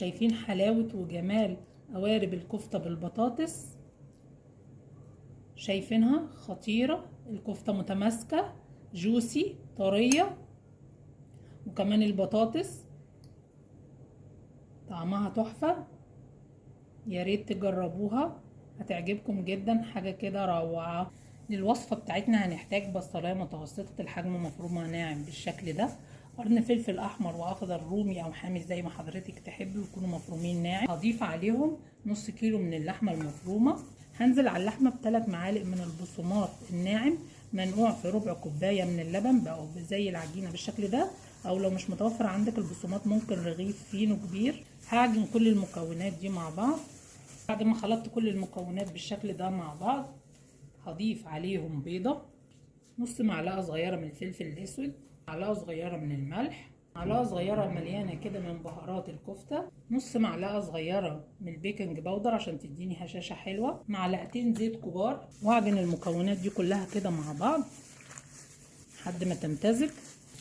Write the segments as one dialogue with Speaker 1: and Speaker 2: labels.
Speaker 1: شايفين حلاوة وجمال قوارب الكفتة بالبطاطس؟ شايفينها خطيرة، الكفتة متماسكة جوسي طرية، وكمان البطاطس طعمها تحفة. يا ريت تجربوها، هتعجبكم جدا، حاجة كده روعة. للوصفة بتاعتنا هنحتاج بصلاية متوسطة الحجم مفرومة ناعم بالشكل ده، قرن فلفل احمر واخضر رومي او حامي زي ما حضرتك تحبي ويكونوا مفرومين ناعم. هضيف عليهم نص كيلو من اللحمة المفرومة. هنزل على اللحمة ب3 معالق من البقسماط الناعم منقوع في ربع كوباية من اللبن بقوا زي العجينة بالشكل ده، او لو مش متوفر عندك البقسماط ممكن رغيف فينو كبير. هعجن كل المكونات دي مع بعض. بعد ما خلطت كل المكونات بالشكل ده مع بعض هضيف عليهم بيضة، نص معلقة صغيرة من الفلفل الاسود، معلقة صغيرة من الملح، معلقة صغيرة مليانة كده من بهارات الكفتة، نص معلقة صغيرة من البيكنج باودر عشان تديني هشاشة حلوة، معلقتين زيت كبار. واعجن المكونات دي كلها كده مع بعض لحد ما تمتزج.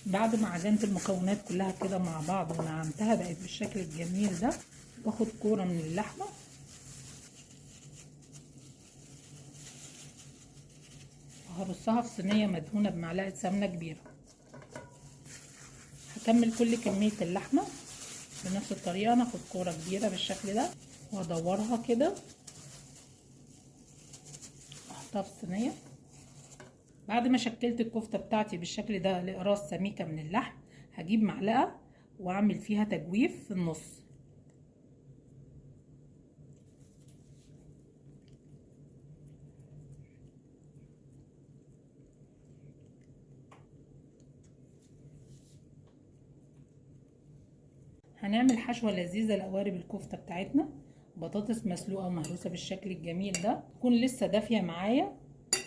Speaker 1: بعد ما عجنت المكونات كلها كده مع بعض ونعمتها بقت بالشكل الجميل ده، باخد كورة من اللحمة وهرصها في صينية مدهونة بمعلقة سمنة كبيرة. هكمل كل كمية اللحمة بنفس الطريقة، ناخد كورة كبيرة بالشكل ده وادورها كده واحطها في الصينية. بعد ما شكلت الكفتة بتاعتي بالشكل ده لأقراص سميكة من اللحم، هجيب معلقة واعمل فيها تجويف في النص. هنعمل حشوة لذيذة لقوارب الكفتة بتاعتنا، بطاطس مسلوقة ومهروسة بالشكل الجميل ده تكون لسه دافية معايا.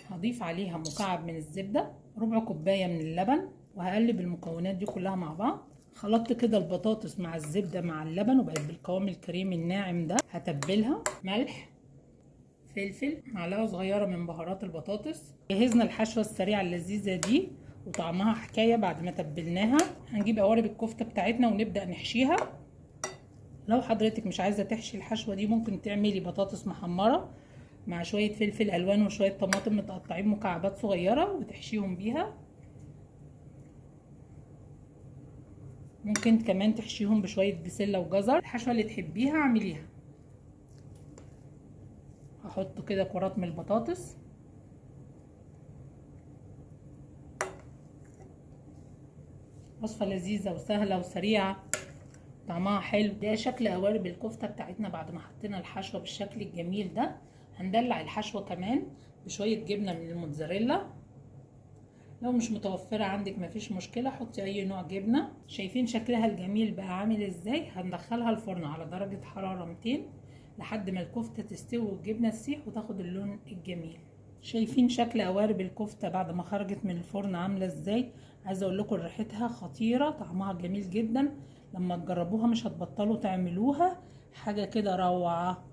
Speaker 1: هضيف عليها مكعب من الزبدة، ربع كوباية من اللبن، وهقلب المكونات دي كلها مع بعض. خلطت كده البطاطس مع الزبدة مع اللبن وبقت بالقوام الكريمي الناعم ده. هتبلها ملح، فلفل، معلقة صغيرة من بهارات البطاطس. جهزنا الحشوة السريعة اللذيذة دي وطعمها حكاية. بعد ما تبلناها هنجيب قوارب الكفتة بتاعتنا ونبدأ نحشيها. لو حضرتك مش عايزة تحشي الحشوة دي ممكن تعملي بطاطس محمرة مع شوية فلفل ألوان وشوية طماطم متقطعين مكعبات صغيرة وتحشيهم بيها. ممكن كمان تحشيهم بشوية بسلة وجزر، الحشوة اللي تحبيها اعمليها. هحط كده كرات من البطاطس. وصفة لذيذة وسهلة وسريعة طعمها حلو. ده شكل قوارب الكفتة بتاعتنا بعد ما حطينا الحشوة بالشكل الجميل ده. هندلع الحشوة كمان بشوية جبنة من الموتزاريلا، لو مش متوفرة عندك مفيش مشكلة، حطي اي نوع جبنة. شايفين شكلها الجميل بقى عامل ازاي؟ هندخلها الفرن على درجة حرارة 200 لحد ما الكفتة تستوي والجبنة تسيح وتاخد اللون الجميل. شايفين شكل قوارب الكفتة بعد ما خرجت من الفرن عاملة ازاي؟ عايزة اقول لكم ريحتها خطيرة، طعمها جميل جدا. لما تجربوها مش هتبطلوا تعملوها، حاجة كده روعة.